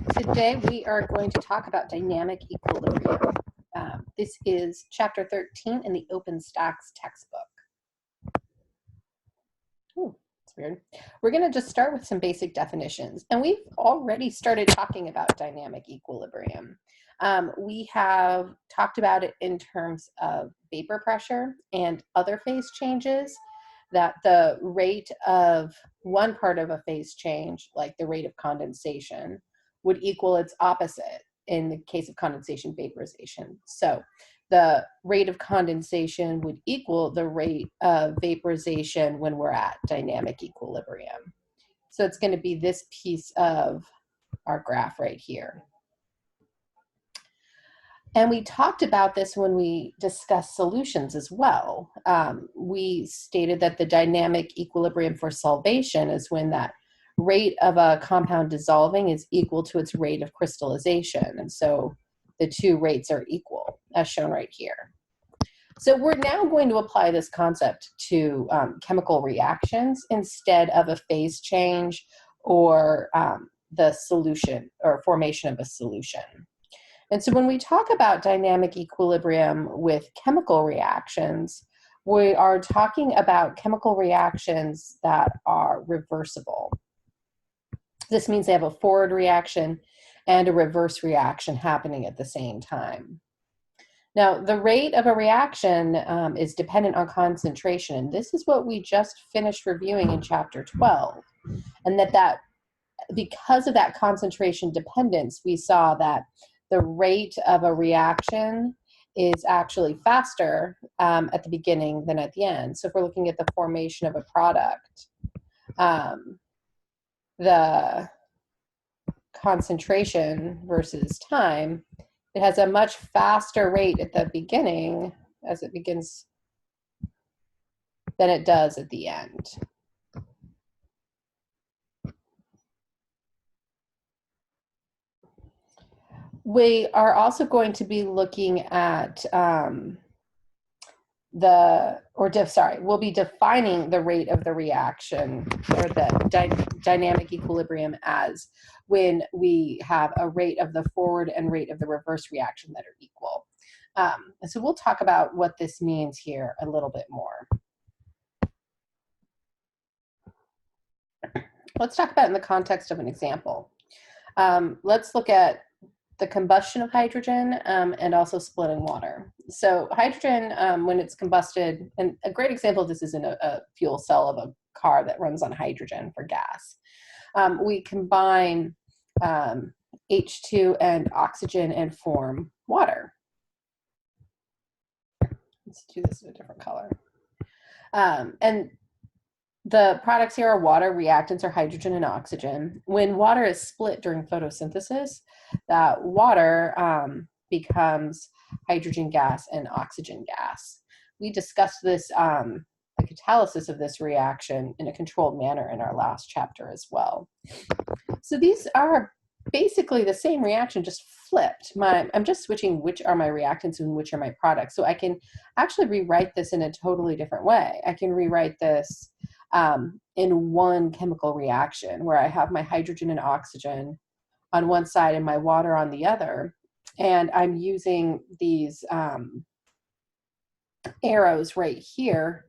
Today we are going to talk about dynamic equilibrium. This is chapter 13 in the OpenStax textbook. Ooh, that's weird. We're going to just start with some basic definitions. And we've already started talking about dynamic equilibrium. We have talked about it in terms of vapor pressure and other phase changes, that the rate of one part of a phase change, like the rate of condensation, would equal its opposite in the case of condensation vaporization. So the rate of condensation would equal the rate of vaporization when we're at dynamic equilibrium. So it's going to be this piece of our graph right here. And we talked about this when we discussed solutions as well. We stated that the dynamic equilibrium for solvation is when that rate of a compound dissolving is equal to its rate of crystallization. And so the two rates are equal, as shown right here. So we're now going to apply this concept to chemical reactions instead of a phase change or the solution or formation of a solution. And so when we talk about dynamic equilibrium with chemical reactions, we are talking about chemical reactions that are reversible. This means they have a forward reaction and a reverse reaction happening at the same time. Now, the rate of a reaction is dependent on concentration, and this is what we just finished reviewing in chapter 12. And that because of that concentration dependence, we saw that the rate of a reaction is actually faster at the beginning than at the end. So if we're looking at the formation of a product, the concentration versus time, it has a much faster rate at the beginning as it begins than it does at the end. We are also going to be looking at we'll be defining the rate of the reaction or the dynamic equilibrium as when we have a rate of the forward and rate of the reverse reaction that are equal. And so we'll talk about what this means here a little bit more. Let's talk about it in the context of an example. Let's look at the combustion of hydrogen and also splitting water. So hydrogen, when it's combusted, and a great example of this is in a fuel cell of a car that runs on hydrogen for gas. We combine H2 and oxygen and form water. Let's do this in a different color. And the products here are water, reactants are hydrogen and oxygen. When water is split during photosynthesis, that water becomes hydrogen gas and oxygen gas. We discussed this, the catalysis of this reaction in a controlled manner in our last chapter as well. So these are basically the same reaction, just flipped. I'm just switching which are my reactants and which are my products. So I can actually rewrite this in a totally different way. I can rewrite this in one chemical reaction where I have my hydrogen and oxygen on one side and my water on the other. And I'm using these arrows right here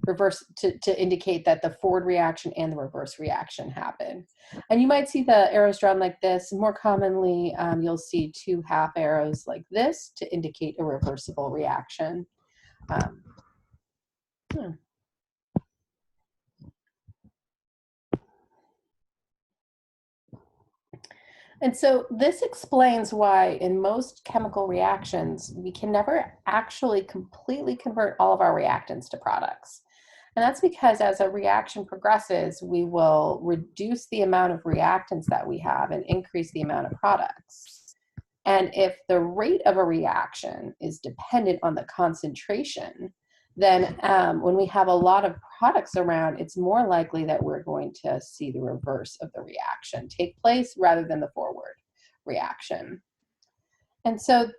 reverse to indicate that the forward reaction and the reverse reaction happen. And you might see the arrows drawn like this. More commonly, you'll see two half arrows like this to indicate a reversible reaction. And so this explains why in most chemical reactions, we can never actually completely convert all of our reactants to products. And that's because as a reaction progresses, we will reduce the amount of reactants that we have and increase the amount of products. And if the rate of a reaction is dependent on the concentration, then when we have a lot of products around, it's more likely that we're going to see the reverse of the reaction take place rather than the forward reaction. And so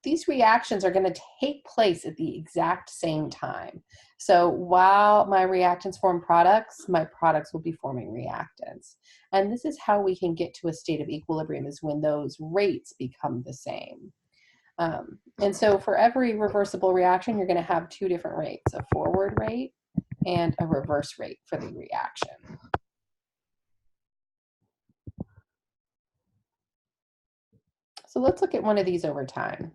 these reactions are going to take place at the exact same time. So while my reactants form products, my products will be forming reactants. And this is how we can get to a state of equilibrium, is when those rates become the same. And so for every reversible reaction, you're going to have two different rates, a forward rate and a reverse rate for the reaction. So let's look at one of these over time.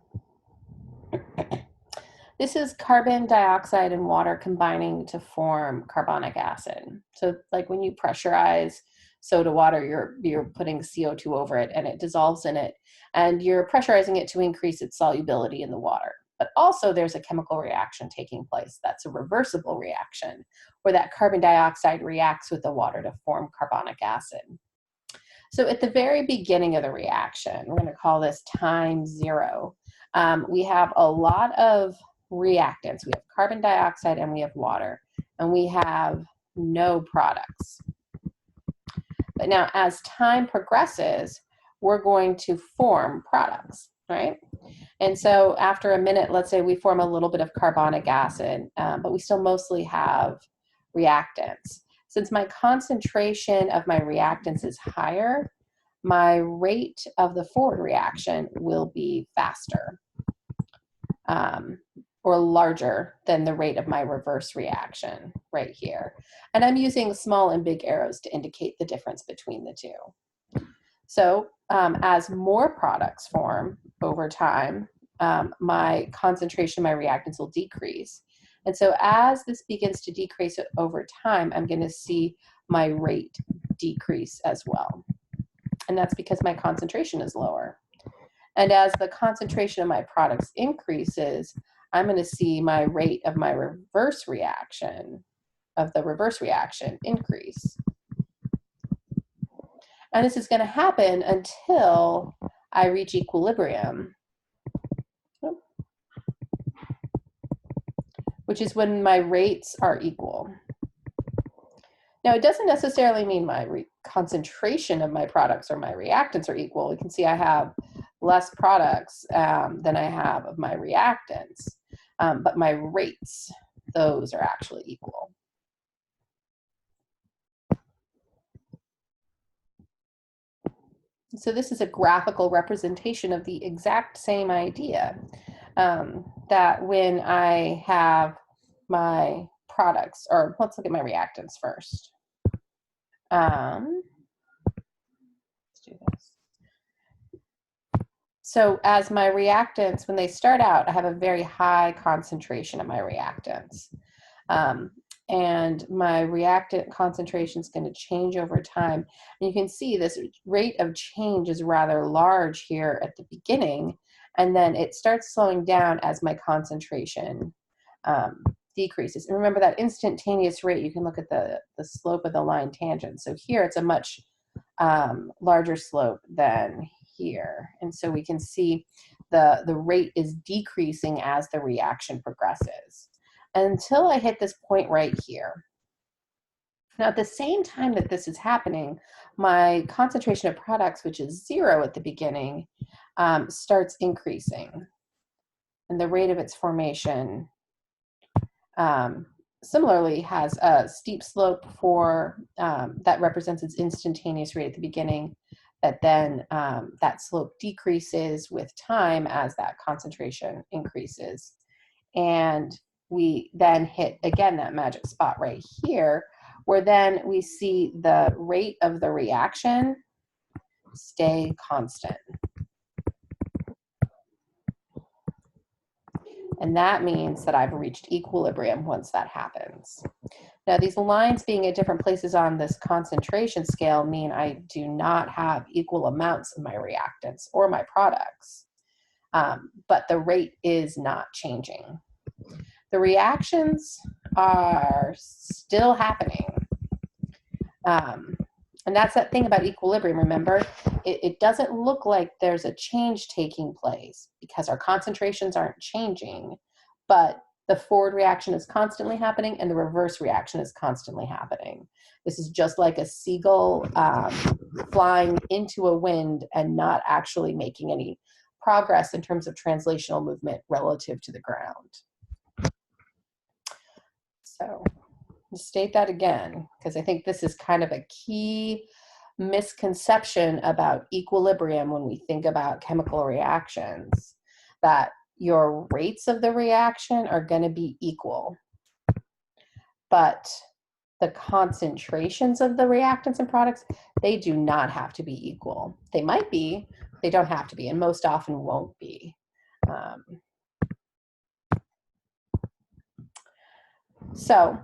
This is carbon dioxide and water combining to form carbonic acid. So like when you pressurize soda water, you're putting CO2 over it and it dissolves in it, and you're pressurizing it to increase its solubility in the water. But also there's a chemical reaction taking place. That's a reversible reaction, where that carbon dioxide reacts with the water to form carbonic acid. So at the very beginning of the reaction, we're going to call this time 0, we have a lot of reactants. We have carbon dioxide and we have water, and we have no products. But now as time progresses, we're going to form products, right? And so after a minute, let's say we form a little bit of carbonic acid, but we still mostly have reactants. Since my concentration of my reactants is higher, my rate of the forward reaction will be faster, or larger than the rate of my reverse reaction right here. And I'm using small and big arrows to indicate the difference between the two. So as more products form over time, my concentration of my reactants will decrease. And so as this begins to decrease over time, I'm going to see my rate decrease as well. And that's because my concentration is lower. And as the concentration of my products increases, I'm going to see my rate of my reverse reaction, increase. And this is going to happen until I reach equilibrium, which is when my rates are equal. Now, it doesn't necessarily mean my concentration of my products or my reactants are equal. You can see I have less products than I have of my reactants, but my rates, those are actually equal. So this is a graphical representation of the exact same idea, that when I have my products, or let's look at my reactants first. Let's do this. So as my reactants, when they start out, I have a very high concentration of my reactants. And my reactant concentration is going to change over time. And you can see this rate of change is rather large here at the beginning, and then it starts slowing down as my concentration decreases. And remember that instantaneous rate, you can look at the slope of the line tangent. So here it's a much larger slope than here. And so we can see the rate is decreasing as the reaction progresses, until I hit this point right here. Now, at the same time that this is happening, my concentration of products, which is 0 at the beginning, starts increasing. And the rate of its formation similarly has a steep slope for that represents its instantaneous rate at the beginning, but then that slope decreases with time as that concentration increases. And we then hit, again, that magic spot right here, where then we see the rate of the reaction stay constant. And that means that I've reached equilibrium once that happens. Now, these lines being at different places on this concentration scale mean I do not have equal amounts of my reactants or my products, but the rate is not changing. The reactions are still happening. And that's that thing about equilibrium, remember? It doesn't look like there's a change taking place because our concentrations aren't changing, but the forward reaction is constantly happening and the reverse reaction is constantly happening. This is just like a seagull flying into a wind and not actually making any progress in terms of translational movement relative to the ground. So I'll state that again, because I think this is kind of a key misconception about equilibrium when we think about chemical reactions, that your rates of the reaction are going to be equal, but the concentrations of the reactants and products, they do not have to be equal. They might be, they don't have to be, and most often won't be. So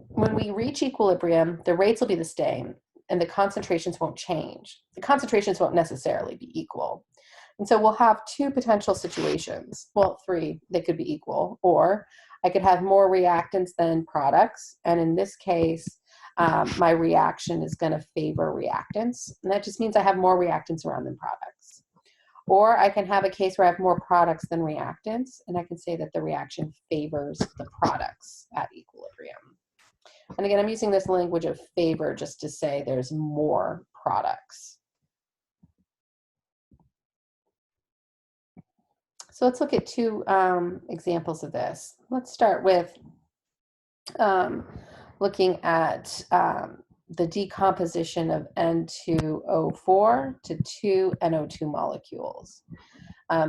when we reach equilibrium, the rates will be the same and the concentrations won't change. The concentrations won't necessarily be equal. And so we'll have two potential situations. Well, three, they could be equal, or I could have more reactants than products. And in this case, my reaction is going to favor reactants. And that just means I have more reactants around than products. Or I can have a case where I have more products than reactants, and I can say that the reaction favors the products at equilibrium. And again, I'm using this language of favor just to say there's more products. So let's look at two examples of this. Let's start with looking at the decomposition of N2O4 to two NO2 molecules.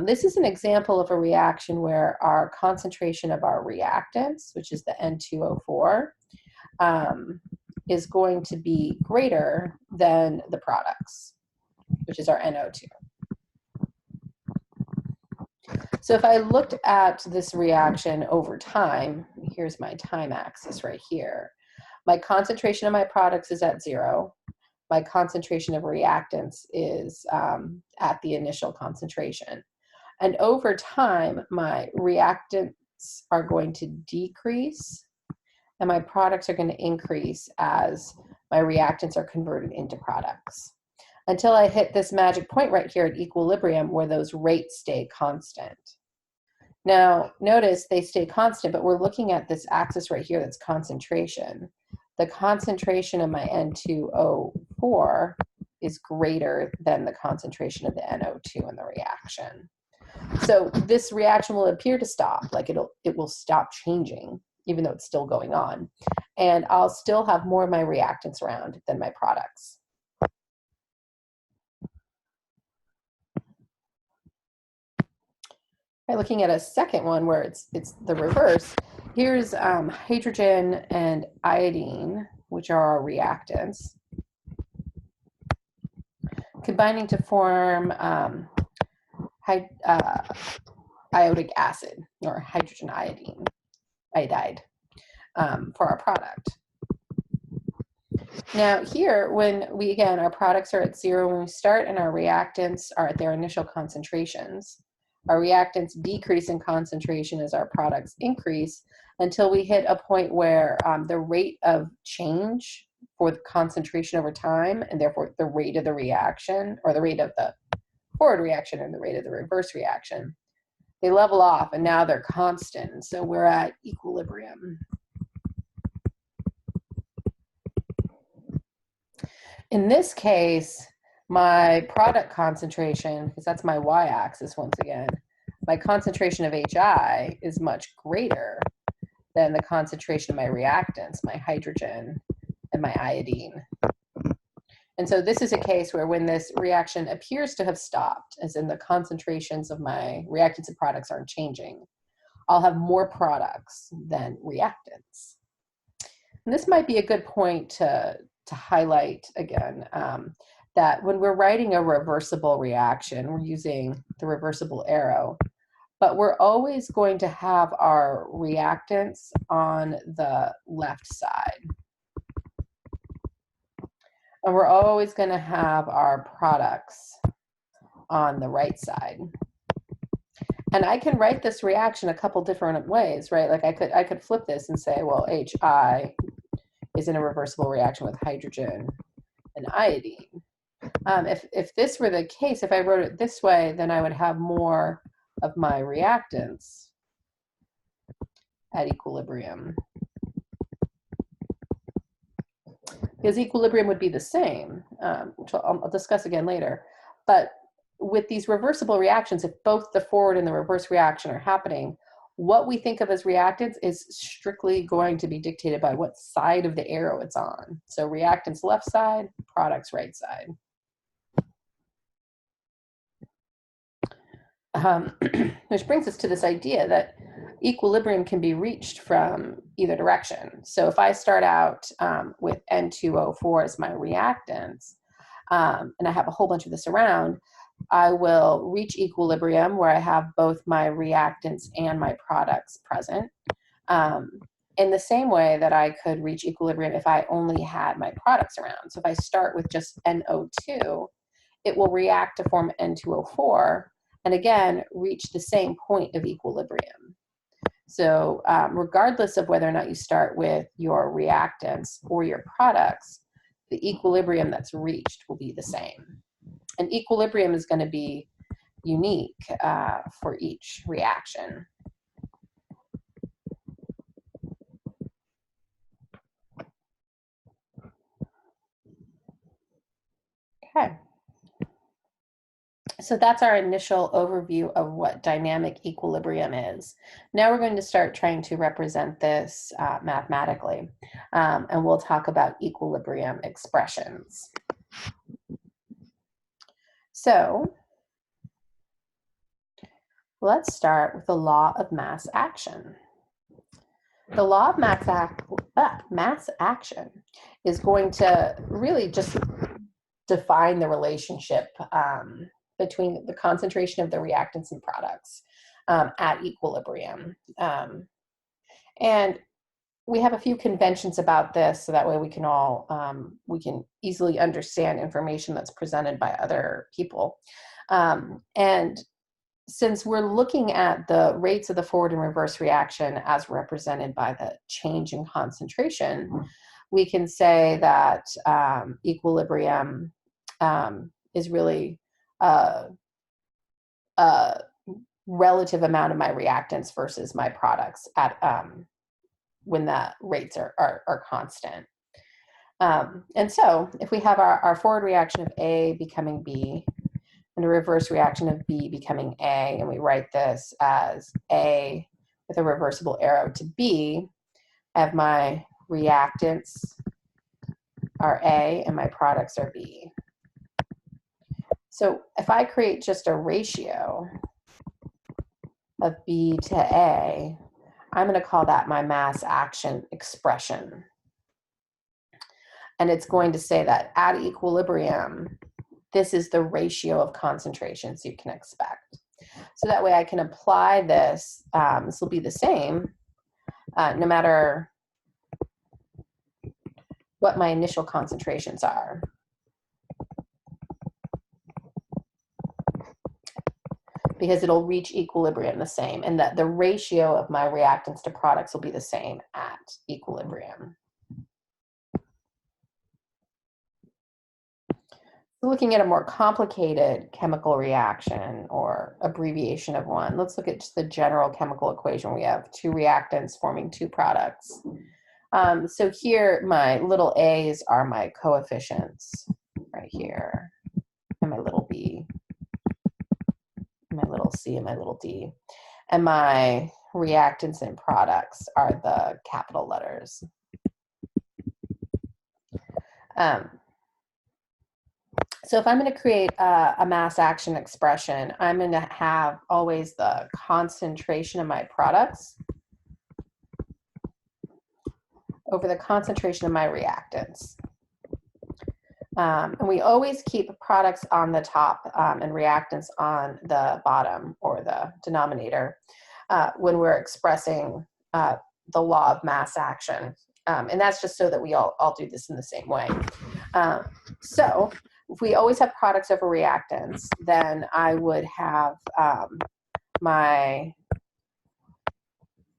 This is an example of a reaction where our concentration of our reactants, which is the N2O4, is going to be greater than the products, which is our NO2. So if I looked at this reaction over time, here's my time axis right here. My concentration of my products is at 0. My concentration of reactants is at the initial concentration. And over time, my reactants are going to decrease and my products are going to increase as my reactants are converted into products, until I hit this magic point right here at equilibrium where those rates stay constant. Now, notice they stay constant, but we're looking at this axis right here that's concentration. The concentration of my N2O4 is greater than the concentration of the NO2 in the reaction. So this reaction will appear to stop, like it will stop changing, even though it's still going on. And I'll still have more of my reactants around than my products. Looking at a second one where it's the reverse. Here's hydrogen and iodine, which are our reactants, combining to form iodic acid, or hydrogen iodide, for our product. Now here, when we, again, our products are at 0 when we start and our reactants are at their initial concentrations. Our reactants decrease in concentration as our products increase until we hit a point where the rate of change for the concentration over time, and therefore the rate of the reaction, or the rate of the forward reaction and the rate of the reverse reaction, they level off and now they're constant. So we're at equilibrium. In this case, my product concentration, because that's my y-axis once again, my concentration of HI is much greater than the concentration of my reactants, my hydrogen and my iodine. And so this is a case where when this reaction appears to have stopped, as in the concentrations of my reactants and products aren't changing, I'll have more products than reactants. And this might be a good point to highlight again, that when we're writing a reversible reaction, we're using the reversible arrow, but we're always going to have our reactants on the left side. And we're always going to have our products on the right side. And I can write this reaction a couple different ways, right? Like I could flip this and say, well, HI is in a reversible reaction with hydrogen and iodine. If this were the case, if I wrote it this way, then I would have more of my reactants at equilibrium. Because equilibrium would be the same, which I'll discuss again later. But with these reversible reactions, if both the forward and the reverse reaction are happening, what we think of as reactants is strictly going to be dictated by what side of the arrow it's on. So reactants left side, products right side. Which brings us to this idea that equilibrium can be reached from either direction. So if I start out with N2O4 as my reactants, and I have a whole bunch of this around, I will reach equilibrium where I have both my reactants and my products present. In the same way that I could reach equilibrium if I only had my products around. So if I start with just NO2, it will react to form N2O4, and again, reach the same point of equilibrium. So regardless of whether or not you start with your reactants or your products, the equilibrium that's reached will be the same. And equilibrium is going to be unique for each reaction. Okay. So that's our initial overview of what dynamic equilibrium is. Now we're going to start trying to represent this mathematically, and we'll talk about equilibrium expressions. So let's start with the law of mass action. The law of mass action is going to really just define the relationship between the concentration of the reactants and products at equilibrium. And we have a few conventions about this, so that way we can all, we can easily understand information that's presented by other people. And since we're looking at the rates of the forward and reverse reaction as represented by the change in concentration, we can say that equilibrium is really a relative amount of my reactants versus my products at when the rates are constant. And so if we have our forward reaction of A becoming B and a reverse reaction of B becoming A, and we write this as A with a reversible arrow to B, I have my reactants are A and my products are B. So if I create just a ratio of B to A, I'm going to call that my mass action expression. And it's going to say that at equilibrium, this is the ratio of concentrations you can expect. So that way I can apply this, this will be the same, no matter what my initial concentrations are. Because it'll reach equilibrium the same, and that the ratio of my reactants to products will be the same at equilibrium. Looking at a more complicated chemical reaction or abbreviation of one, let's look at just the general chemical equation. We have two reactants forming two products. So here, my little a's are my coefficients right here, and my little b, my little c, and my little d. And my reactants and products are the capital letters. So if I'm going to create a mass action expression, I'm going to have always the concentration of my products over the concentration of my reactants. And we always keep products on the top and reactants on the bottom or the denominator when we're expressing the law of mass action. And that's just so that we all do this in the same way. So if we always have products over reactants, then I would have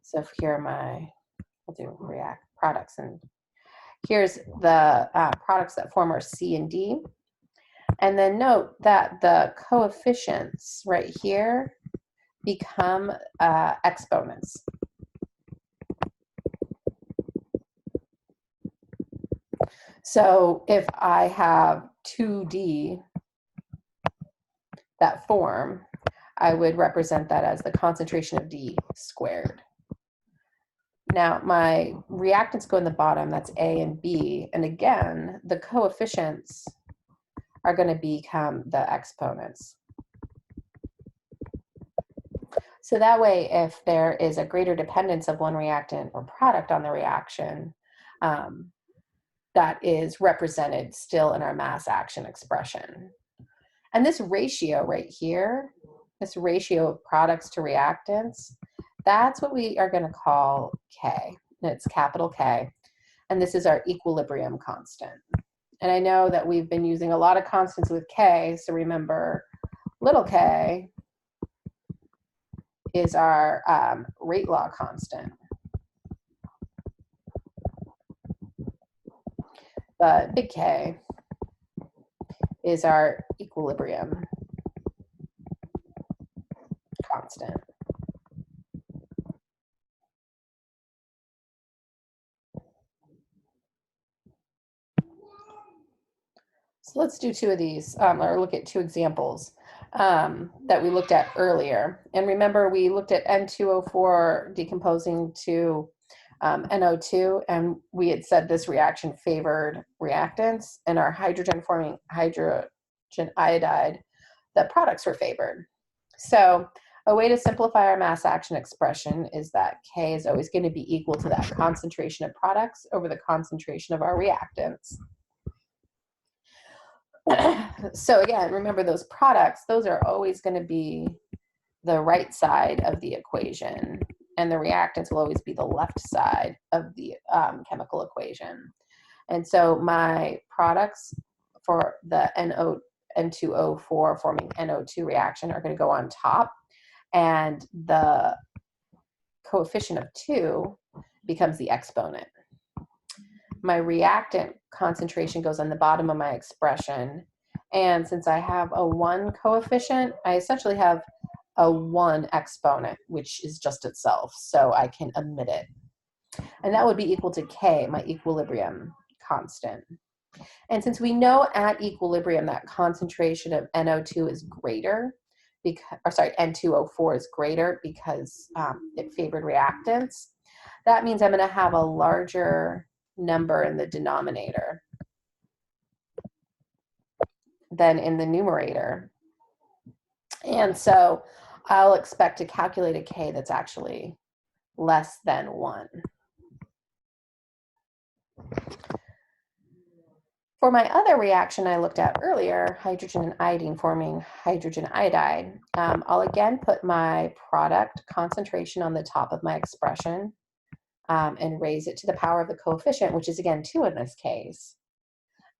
so here are my, we'll do products, and here's the products that form our C and D. And then note that the coefficients right here become exponents. So if I have 2D, that form, I would represent that as the concentration of D squared. Now, my reactants go in the bottom, that's A and B, and again, the coefficients are going to become the exponents. So that way, if there is a greater dependence of one reactant or product on the reaction, that is represented still in our mass action expression. And this ratio right here, this ratio of products to reactants, that's what we are going to call K. And it's capital K. And this is our equilibrium constant. And I know that we've been using a lot of constants with K, so remember, little k is our rate law constant. But big K is our equilibrium constant. So let's do two of these, or look at two examples that we looked at earlier. And remember, we looked at N2O4 decomposing to NO2, and we had said this reaction favored reactants, and our hydrogen-forming hydrogen iodide, the products were favored. So a way to simplify our mass action expression is that K is always going to be equal to that concentration of products over the concentration of our reactants. So again, remember those products, those are always going to be the right side of the equation, and the reactants will always be the left side of the chemical equation. And so my products for the N2O4 forming NO2 reaction are going to go on top, and the coefficient of 2 becomes the exponent. My reactant concentration goes on the bottom of my expression, and since I have a 1 coefficient, I essentially have a 1 exponent, which is just itself, so I can omit it. And that would be equal to K, my equilibrium constant. And since we know at equilibrium that concentration of NO2 is greater, N2O4 is greater because it favored reactants, that means I'm going to have a larger number in the denominator than in the numerator. And so I'll expect to calculate a K that's actually less than 1. For my other reaction I looked at earlier, hydrogen and iodine forming hydrogen iodide, I'll again put my product concentration on the top of my expression and raise it to the power of the coefficient, which is again 2 in this case.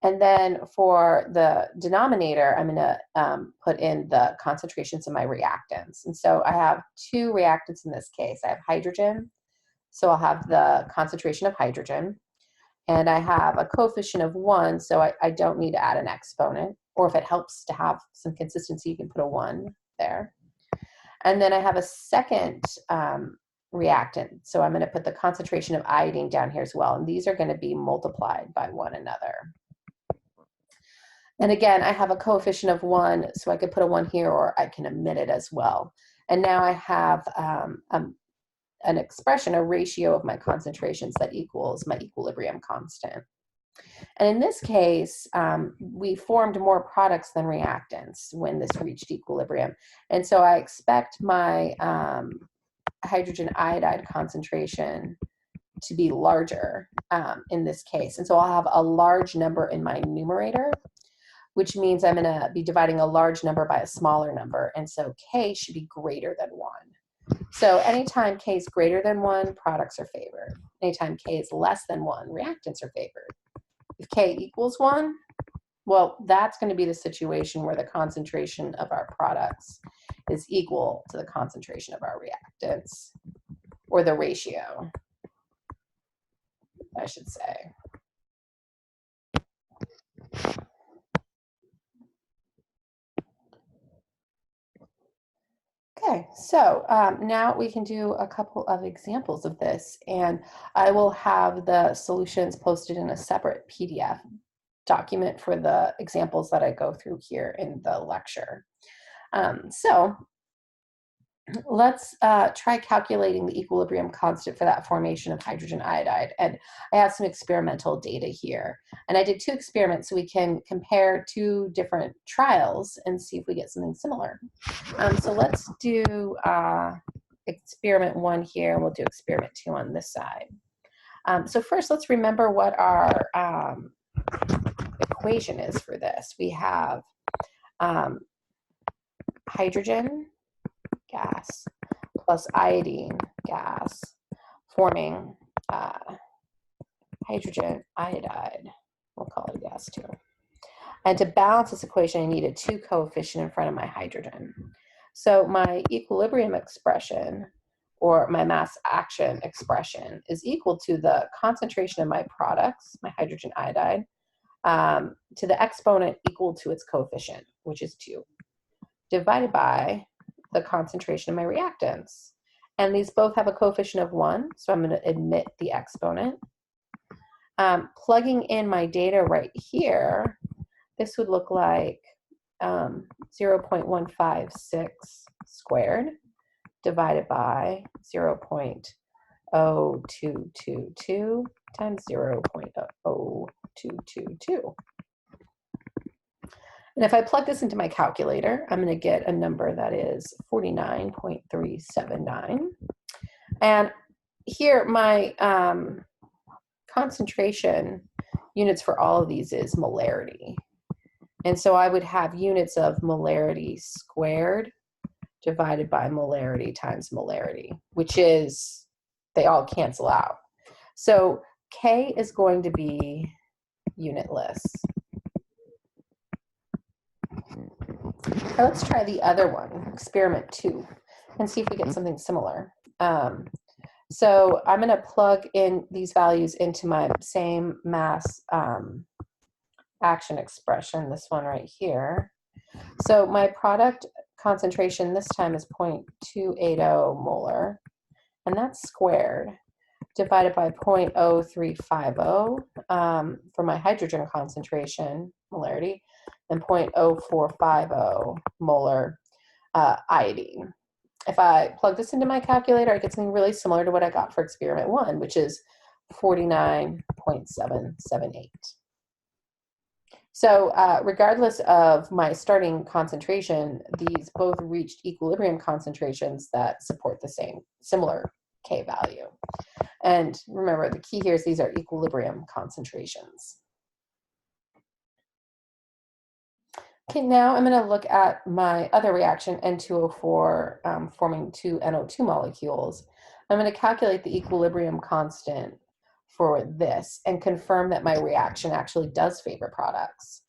And then for the denominator, I'm going to put in the concentrations of my reactants. And so I have 2 reactants in this case. I have hydrogen, so I'll have the concentration of hydrogen. And I have a coefficient of 1, so I don't need to add an exponent. Or if it helps to have some consistency, you can put a 1 there. And then I have a second reactant, so I'm going to put the concentration of iodine down here as well. And these are going to be multiplied by one another. And again, I have a coefficient of 1, so I could put a 1 here, or I can omit it as well. And now I have an expression, a ratio of my concentrations that equals my equilibrium constant. And in this case, we formed more products than reactants when this reached equilibrium. And so I expect my hydrogen iodide concentration to be larger in this case. And so I'll have a large number in my numerator, which means I'm going to be dividing a large number by a smaller number. And so K should be greater than 1. So anytime K is greater than 1, products are favored. Anytime K is less than 1, reactants are favored. If K equals 1, well, that's going to be the situation where the concentration of our products is equal to the concentration of our reactants, or the ratio, I should say. Okay, so now we can do a couple of examples of this, and I will have the solutions posted in a separate PDF document for the examples that I go through here in the lecture. So let's try calculating the equilibrium constant for that formation of hydrogen iodide. And I have some experimental data here. And I did 2 experiments so we can compare 2 different trials and see if we get something similar. So let's do experiment 1 here, and we'll do experiment 2 on this side. So first, let's remember what our equation is for this. We have hydrogen gas plus iodine gas forming hydrogen iodide. We'll call it gas too. And to balance this equation, I need a 2 coefficient in front of my hydrogen. So my equilibrium expression, or my mass action expression, is equal to the concentration of my products, my hydrogen iodide, to the exponent equal to its coefficient, which is 2, divided by the concentration of my reactants. And these both have a coefficient of 1, so I'm going to omit the exponent. Plugging in my data right here, this would look like 0.156 squared divided by 0.0222 times 0.0222. And if I plug this into my calculator, I'm going to get a number that is 49.379. And here my concentration units for all of these is molarity. And so I would have units of molarity squared divided by molarity times molarity, which is, they all cancel out. So K is going to be unitless. Now let's try the other one, experiment 2, and see if we get something similar. So I'm going to plug in these values into my same mass action expression, this one right here. So my product concentration this time is 0.280 molar, and that's squared, divided by 0.0350 for my hydrogen concentration, molarity, and 0.0450 molar iodine. If I plug this into my calculator, I get something really similar to what I got for experiment 1, which is 49.778. So regardless of my starting concentration, these both reached equilibrium concentrations that support the similar K value. And remember, the key here is these are equilibrium concentrations. Okay, now I'm going to look at my other reaction, N2O4, forming 2 NO2 molecules. I'm going to calculate the equilibrium constant for this and confirm that my reaction actually does favor products.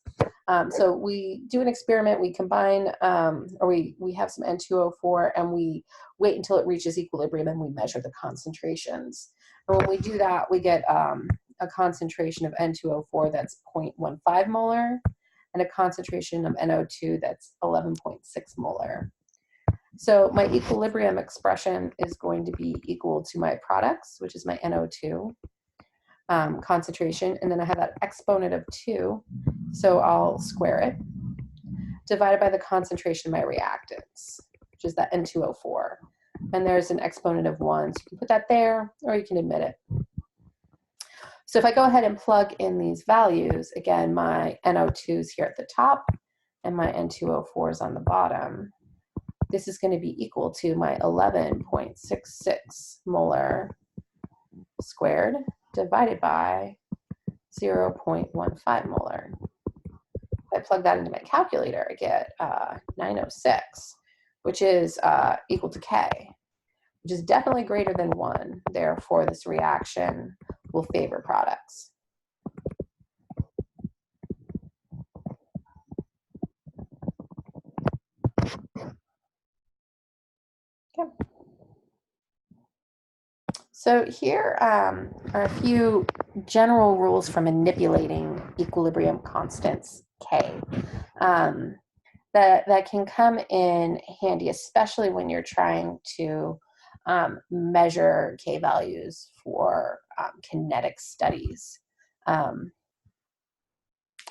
So we do an experiment, we combine, or we have some N2O4 and we wait until it reaches equilibrium and we measure the concentrations. And when we do that, we get a concentration of N2O4 that's 0.15 molar and a concentration of NO2 that's 11.6 molar. So my equilibrium expression is going to be equal to my products, which is my NO2 concentration, and then I have that exponent of 2, so I'll square it, divided by the concentration of my reactants, which is that N2O4. And there's an exponent of 1, so you can put that there, or you can omit it. So if I go ahead and plug in these values, again, my NO2 is here at the top, and my N2O4 is on the bottom. This is going to be equal to my 11.66 molar squared divided by 0.15 molar. If I plug that into my calculator, I get 906, which is equal to K, which is definitely greater than 1. Therefore, this reaction will favor products. Okay. So here are a few general rules for manipulating equilibrium constants K that can come in handy, especially when you're trying to measure K values for kinetic studies,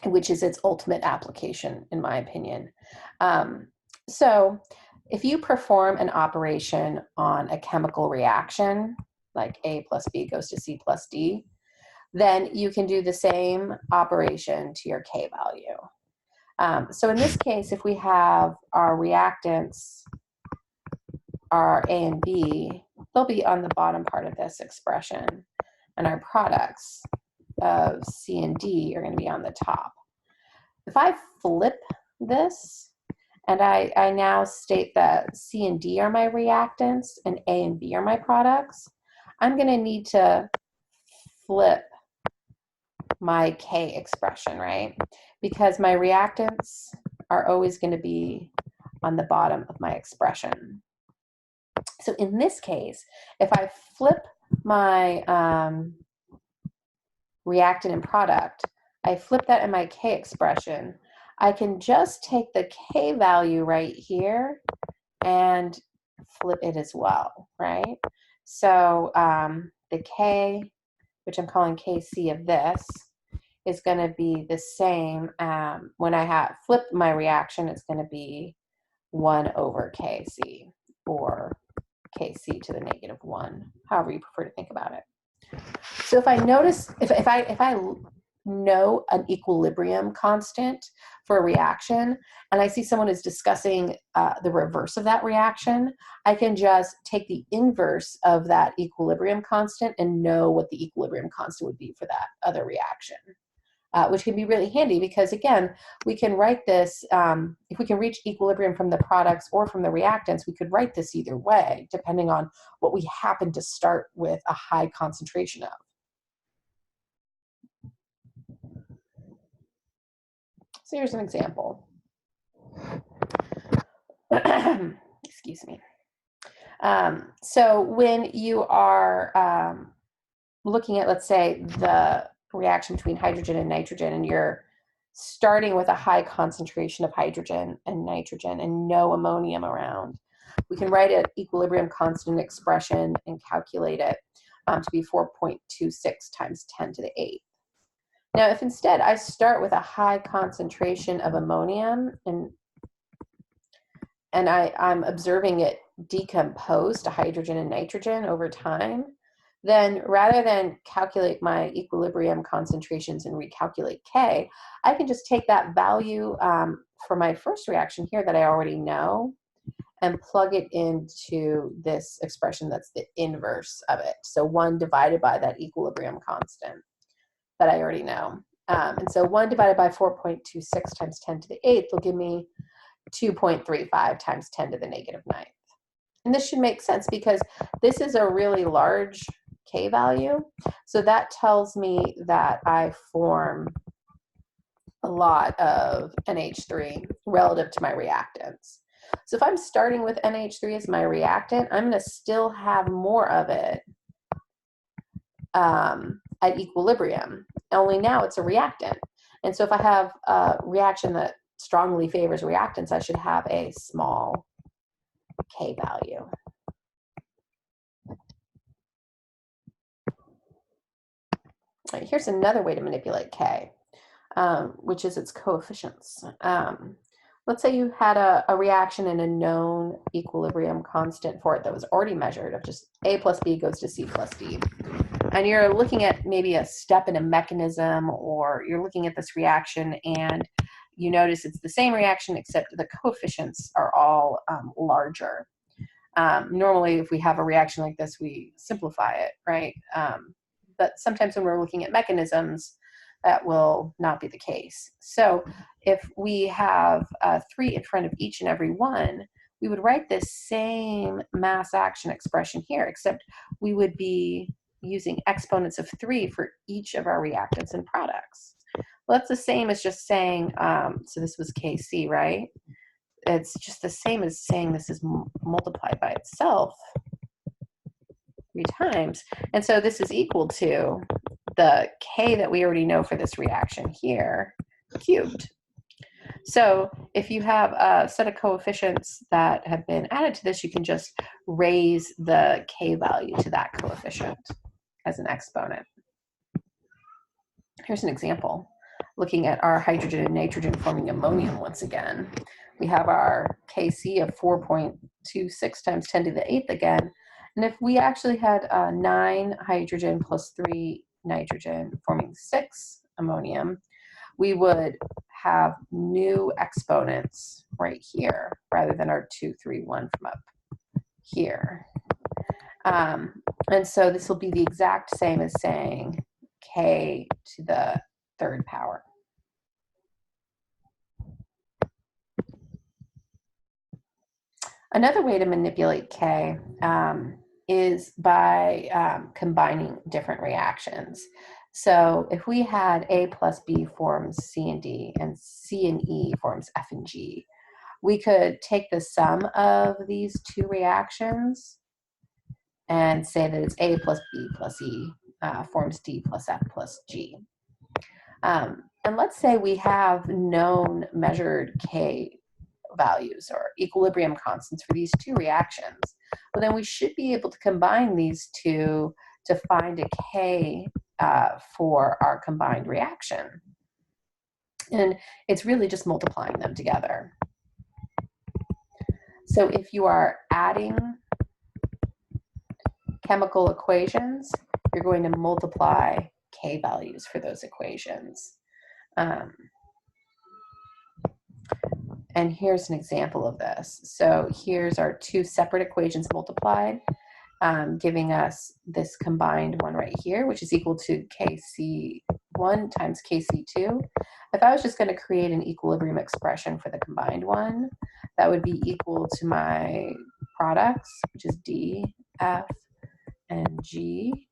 which is its ultimate application, in my opinion. So if you perform an operation on a chemical reaction, like A plus B goes to C plus D, then you can do the same operation to your K value. So in this case, if we have our reactants are A and B, they'll be on the bottom part of this expression, and our products of C and D are going to be on the top. If I flip this, and I now state that C and D are my reactants and A and B are my products, I'm going to need to flip my K expression, right? Because my reactants are always going to be on the bottom of my expression. So in this case, if I flip my reactant and product, I flip that in my K expression, I can just take the K value right here and flip it as well, right? So the K, which I'm calling Kc of this, is going to be the same. When I have flipped my reaction, it's going to be 1 over Kc, or Kc to the negative 1, however you prefer to think about it. So if I notice, if I know an equilibrium constant for a reaction, and I see someone is discussing the reverse of that reaction, I can just take the inverse of that equilibrium constant and know what the equilibrium constant would be for that other reaction, which can be really handy because, again, we can write this, if we can reach equilibrium from the products or from the reactants, we could write this either way, depending on what we happen to start with a high concentration of. So here's an example. Excuse me. So when you are looking at, let's say, the reaction between hydrogen and nitrogen, and you're starting with a high concentration of hydrogen and nitrogen and no ammonium around, we can write an equilibrium constant expression and calculate it to be 4.26 times 10 to the 8th. Now, if instead I start with a high concentration of ammonium and I'm observing it decompose to hydrogen and nitrogen over time, then rather than calculate my equilibrium concentrations and recalculate K, I can just take that value for my first reaction here that I already know and plug it into this expression that's the inverse of it. So 1 divided by that equilibrium constant that I already know. And so 1 divided by 4.26 times 10 to the 8th will give me 2.35 times 10 to the negative 9th. And this should make sense because this is a really large K value. So that tells me that I form a lot of NH3 relative to my reactants. So if I'm starting with NH3 as my reactant, I'm going to still have more of it at equilibrium, only now it's a reactant. And so if I have a reaction that strongly favors reactants, I should have a small K value. All right, here's another way to manipulate K, which is its coefficients. Let's say you had a reaction and a known equilibrium constant for it that was already measured of just A plus B goes to C plus D. And you're looking at maybe a step in a mechanism, or you're looking at this reaction and you notice it's the same reaction except the coefficients are all larger. Normally, if we have a reaction like this, we simplify it, right? But sometimes when we're looking at mechanisms, that will not be the case. So if we have 3 in front of each and every one, we would write this same mass action expression here, except we would be using exponents of 3 for each of our reactants and products. Well, that's the same as just saying, so this was Kc, right? It's just the same as saying this is multiplied by itself 3 times. And so this is equal to the K that we already know for this reaction here, cubed. So if you have a set of coefficients that have been added to this, you can just raise the K value to that coefficient as an exponent. Here's an example. looking at our hydrogen and nitrogen forming ammonium once again. We have our Kc of 4.26 times 10 to the 8th again. And if we actually had 9 hydrogen plus 3 nitrogen forming 6 ammonium, we would have new exponents right here rather than our 2, 3, 1 from up here. And so this will be the exact same as saying K to the 3rd power. Another way to manipulate K is by combining different reactions. So if we had A plus B forms C and D, and C and E forms F and G, we could take the sum of these two reactions and say that it's A plus B plus E forms D plus F plus G. And let's say we have known measured K values or equilibrium constants for these two reactions. Well, then we should be able to combine these two to find a K for our combined reaction. And it's really just multiplying them together. So if you are adding chemical equations, you're going to multiply K values for those equations. And here's an example of this. So here's our two separate equations multiplied, giving us this combined one right here, which is equal to Kc1 times Kc2. If I was just going to create an equilibrium expression for the combined one, that would be equal to my products, which is D, F, and G,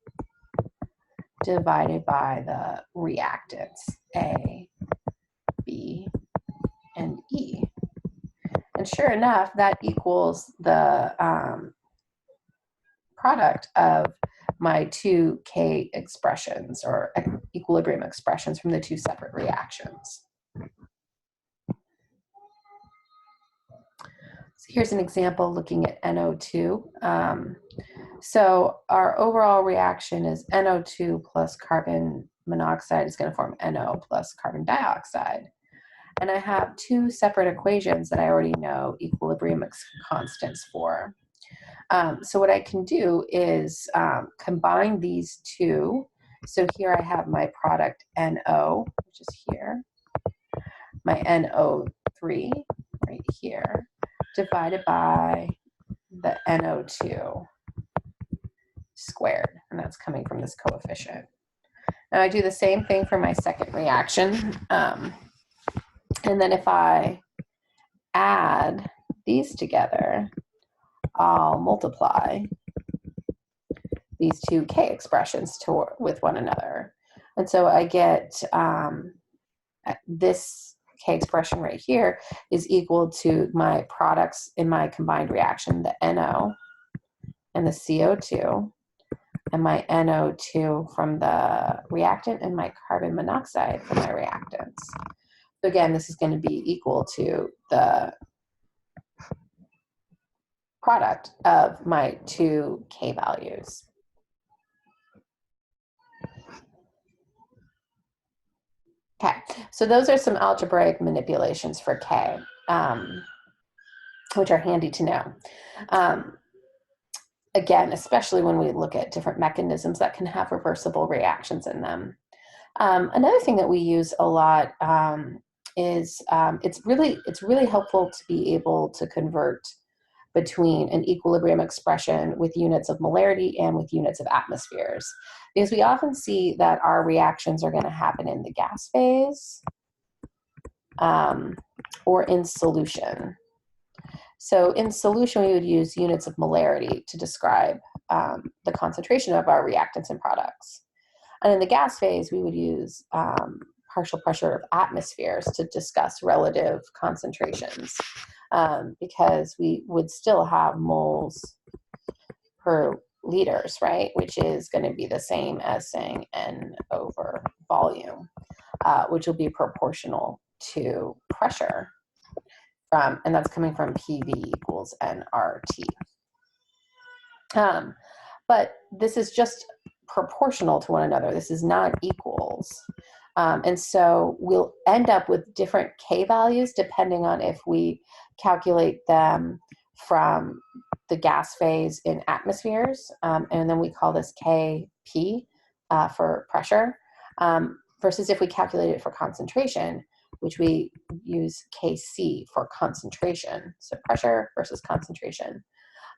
divided by the reactants, A, B, and E. And sure enough, that equals the product of my two K expressions or equilibrium expressions from the two separate reactions. So here's an example looking at NO2. So our overall reaction is NO2 plus carbon monoxide is going to form NO plus carbon dioxide. And I have two separate equations that I already know equilibrium constants for. So what I can do is combine these two. So here I have my product NO, which is here, my NO3 right here, divided by the NO2 squared, and that's coming from this coefficient. Now I do the same thing for my second reaction. And then if I add these together, I'll multiply these two K expressions with one another. And so I get this K expression right here is equal to my products in my combined reaction, the NO and the CO2, and my NO2 from the reactant and my carbon monoxide from my reactants. So again, this is going to be equal to the product of my two K values. Okay, so those are some algebraic manipulations for K, which are handy to know. Again, especially when we look at different mechanisms that can have reversible reactions in them. Another thing that we use a lot is it's really helpful to be able to convert between an equilibrium expression with units of molarity and with units of atmospheres, because we often see that our reactions are going to happen in the gas phase or in solution. So in solution, we would use units of molarity to describe the concentration of our reactants and products. And in the gas phase, we would use partial pressure of atmospheres to discuss relative concentrations, because we would still have moles per liters, right? Which is going to be the same as saying N over volume, which will be proportional to pressure. And that's coming from PV equals nRT. But this is just proportional to one another. This is not equals. And so we'll end up with different K values depending on if we calculate them from the gas phase in atmospheres, and then we call this Kp for pressure, versus if we calculate it for concentration, which we use Kc for concentration, so pressure versus concentration.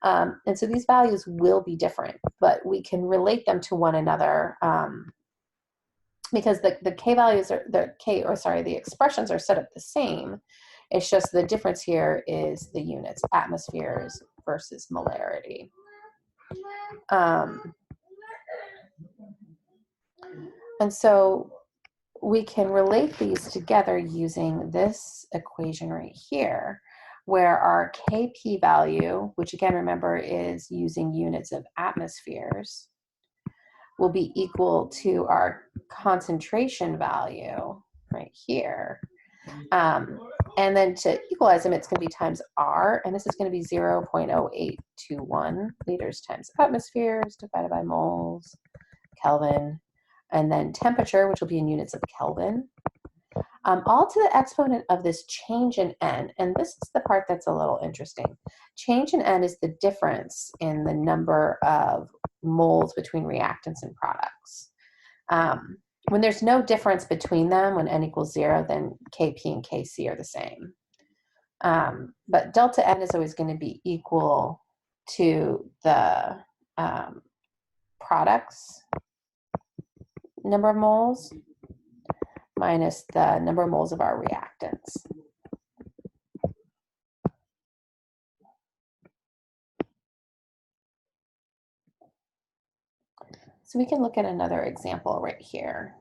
And so these values will be different, but we can relate them to one another because the K values are, the expressions are set up the same. It's just the difference here is the units, atmospheres versus molarity. And so we can relate these together using this equation right here, where our Kp value, which again, remember, is using units of atmospheres, will be equal to our concentration value right here. And then to equalize them, it's going to be times R, and this is going to be 0.0821 liters times atmospheres divided by moles, Kelvin, and then temperature, which will be in units of Kelvin, all to the exponent of this change in N. And this is the part that's a little interesting. Change in N is the difference in the number of moles between reactants and products. When there's no difference between them, when N equals 0, then Kp and Kc are the same. But delta N is always going to be equal to the products number of moles minus the number of moles of our reactants. So we can look at another example right here,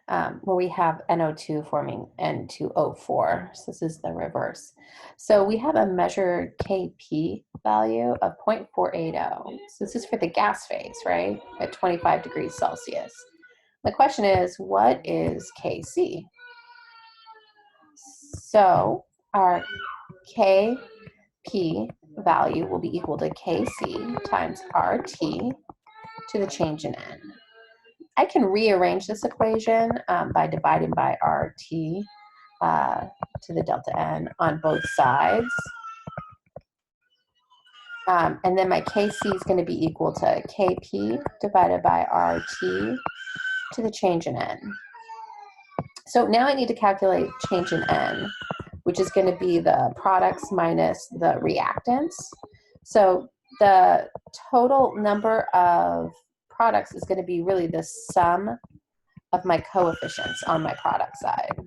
where we have NO2 forming N2O4. So this is the reverse. So we have a measured Kp value of 0.480. So this is for the gas phase, right, at 25 degrees Celsius. The question is, what is Kc? So our Kp value will be equal to Kc times RT to the change in N. I can rearrange this equation by dividing by RT to the delta N on both sides. And then my Kc is going to be equal to Kp divided by RT to the change in N. So now I need to calculate change in N, which is going to be the products minus the reactants. So the total number of products is going to be really the sum of my coefficients on my product side,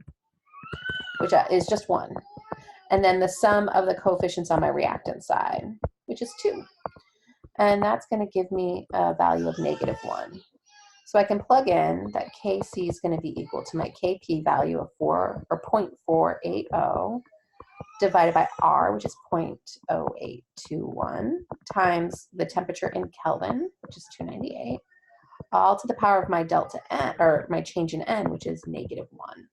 which is just 1. And then the sum of the coefficients on my reactant side, which is 2. And that's going to give me a value of -1. So I can plug in that Kc is going to be equal to my Kp value of 0.480 divided by R, which is 0.0821, times the temperature in Kelvin, which is 298, all to the power of my delta N, or my change in N, which is -1.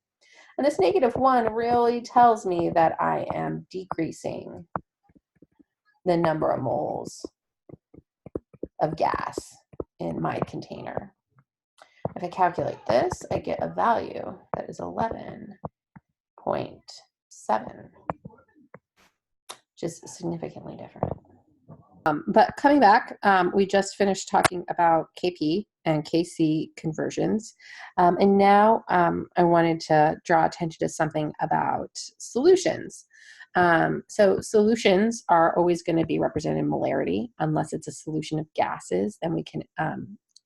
And this -1 really tells me that I am decreasing the number of moles of gas in my container. If I calculate this, I get a value that is 11.7, which is significantly different. But coming back, we just finished talking about Kp and Kc conversions. And now I wanted to draw attention to something about solutions. So solutions are always going to be represented in molarity, unless it's a solution of gases, then we can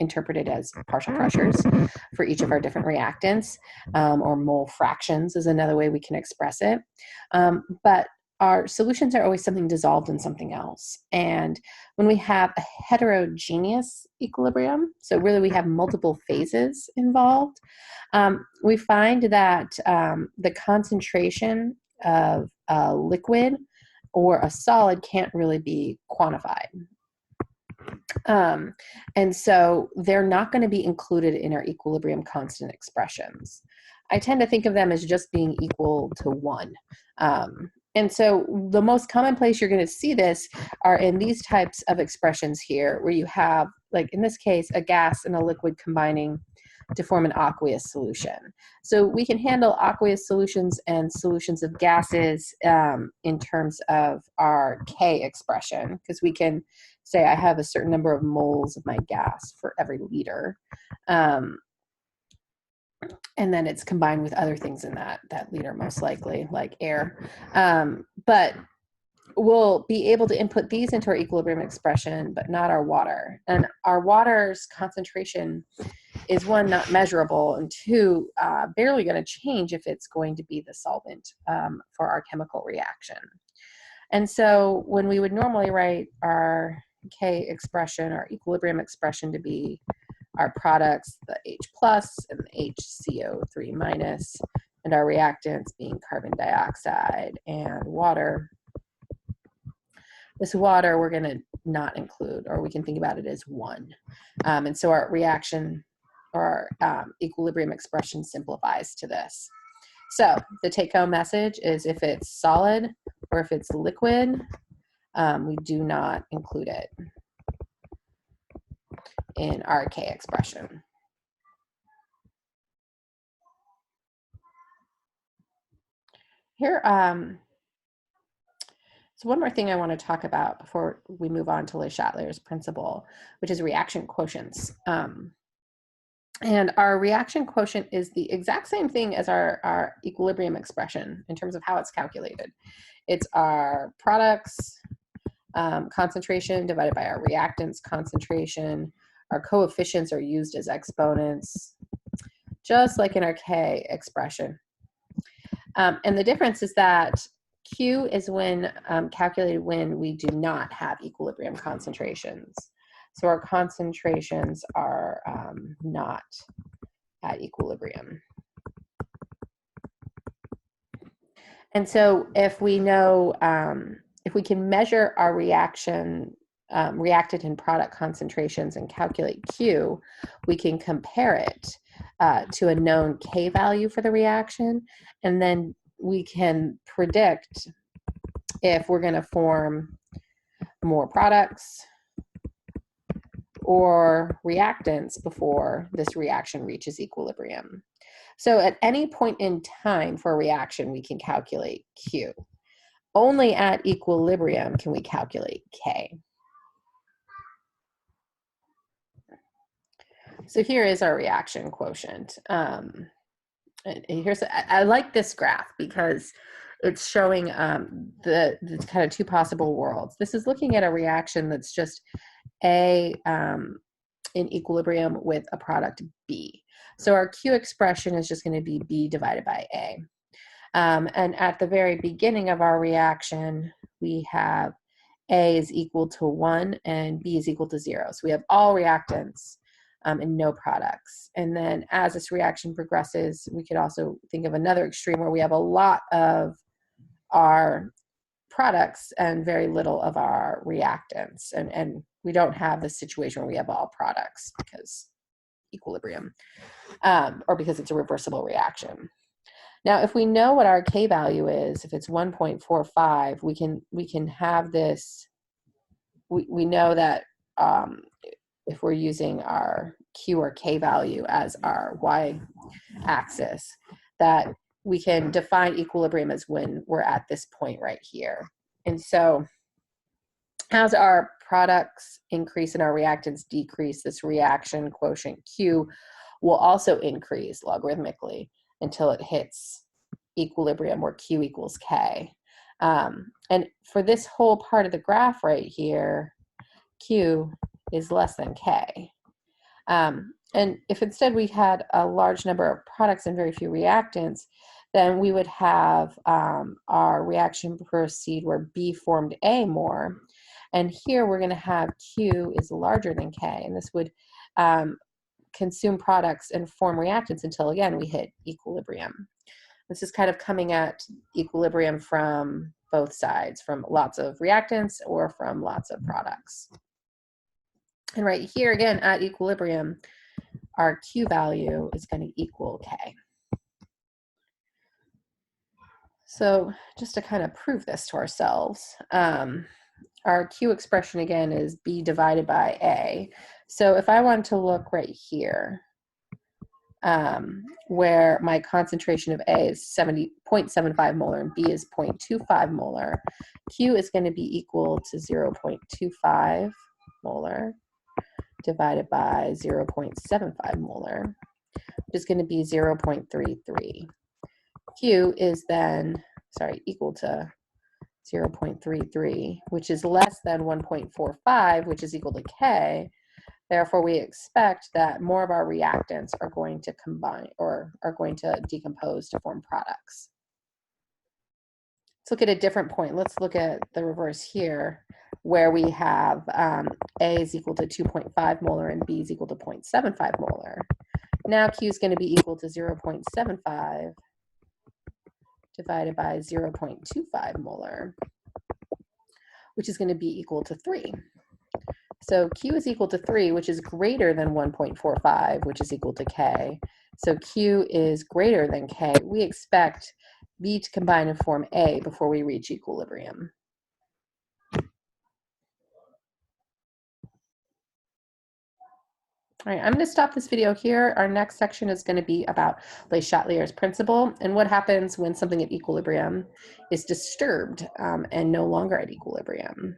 interpret it as partial pressures for each of our different reactants, or mole fractions is another way we can express it. But our solutions are always something dissolved in something else. And when we have a heterogeneous equilibrium, so really we have multiple phases involved, we find that the concentration of a liquid or a solid can't really be quantified. And so they're not going to be included in our equilibrium constant expressions. I tend to think of them as just being equal to 1. And so the most common place you're going to see this are in these types of expressions here, where you have, like in this case, a gas and a liquid combining to form an aqueous solution. So we can handle aqueous solutions and solutions of gases in terms of our K expression, because we can say I have a certain number of moles of my gas for every liter. And then it's combined with other things in that liter, most likely, like air. But we'll be able to input these into our equilibrium expression, but not our water. And our water's concentration is, one, not measurable, and two, barely going to change if it's going to be the solvent for our chemical reaction. And so when we would normally write our K expression, our equilibrium expression, to be our products, the H plus and the HCO3 minus, and our reactants being carbon dioxide and water, this water we're going to not include, or we can think about it as one. And so our reaction, or our equilibrium expression, simplifies to this. So the take-home message is, if it's solid or if it's liquid, we do not include it in our K expression. Here, so one more thing I want to talk about before we move on to Le Chatelier's principle, which is reaction quotients. And our reaction quotient is the exact same thing as our equilibrium expression in terms of how it's calculated. It's our products concentration divided by our reactants concentration. Our coefficients are used as exponents, just like in our K expression. And the difference is that Q is when calculated when we do not have equilibrium concentrations. So our concentrations are not at equilibrium. And so if we know, if we can measure our reactant and product concentrations and calculate Q, we can compare it to a known K value for the reaction, and then we can predict if we're going to form more products or reactants before this reaction reaches equilibrium. So at any point in time for a reaction, we can calculate Q. Only at equilibrium can we calculate K. So here is our reaction quotient. I like this graph because it's showing the kind of two possible worlds. This is looking at a reaction that's just A in equilibrium with a product B. So our Q expression is just going to be B divided by A. And at the very beginning of our reaction, we have A is equal to 1 and B is equal to 0. So we have all reactants and no products. And then as this reaction progresses, we could also think of another extreme where we have a lot of our products and very little of our reactants. And we don't have this situation where we have all products because equilibrium, or because it's a reversible reaction. Now, if we know what our K value is, if it's 1.45, we can have this, we know that if we're using our Q or K value as our y-axis, that we can define equilibrium as when we're at this point right here. And so as our products increase and our reactants decrease, this reaction quotient Q will also increase logarithmically until it hits equilibrium where Q equals K. And for this whole part of the graph right here, Q is less than K. And if instead we had a large number of products and very few reactants, then we would have our reaction proceed where B formed A more. And here we're going to have Q is larger than K. And this would consume products and form reactants until, again, we hit equilibrium. This is kind of coming at equilibrium from both sides, from lots of reactants or from lots of products. And right here, again, at equilibrium, our Q value is going to equal K. So just to kind of prove this to ourselves, our Q expression, again, is B divided by A. So if I want to look right here, where my concentration of A is 0.75 molar and B is 0.25 molar, Q is going to be equal to 0.25 molar divided by 0.75 molar, which is going to be 0.33. Q is then, equal to 0.33, which is less than 1.45, which is equal to K. Therefore, we expect that more of our reactants are going to combine or are going to decompose to form products. Let's look at a different point. Let's look at the reverse here, where we have A is equal to 2.5 molar and B is equal to 0.75 molar. Now Q is going to be equal to 0.75 divided by 0.25 molar, which is going to be equal to 3. So Q is equal to 3, which is greater than 1.45, which is equal to K. So Q is greater than K. We expect B to combine and form A before we reach equilibrium. All right, I'm going to stop this video here. Our next section is going to be about Le Chatelier's principle and what happens when something at equilibrium is disturbed and no longer at equilibrium.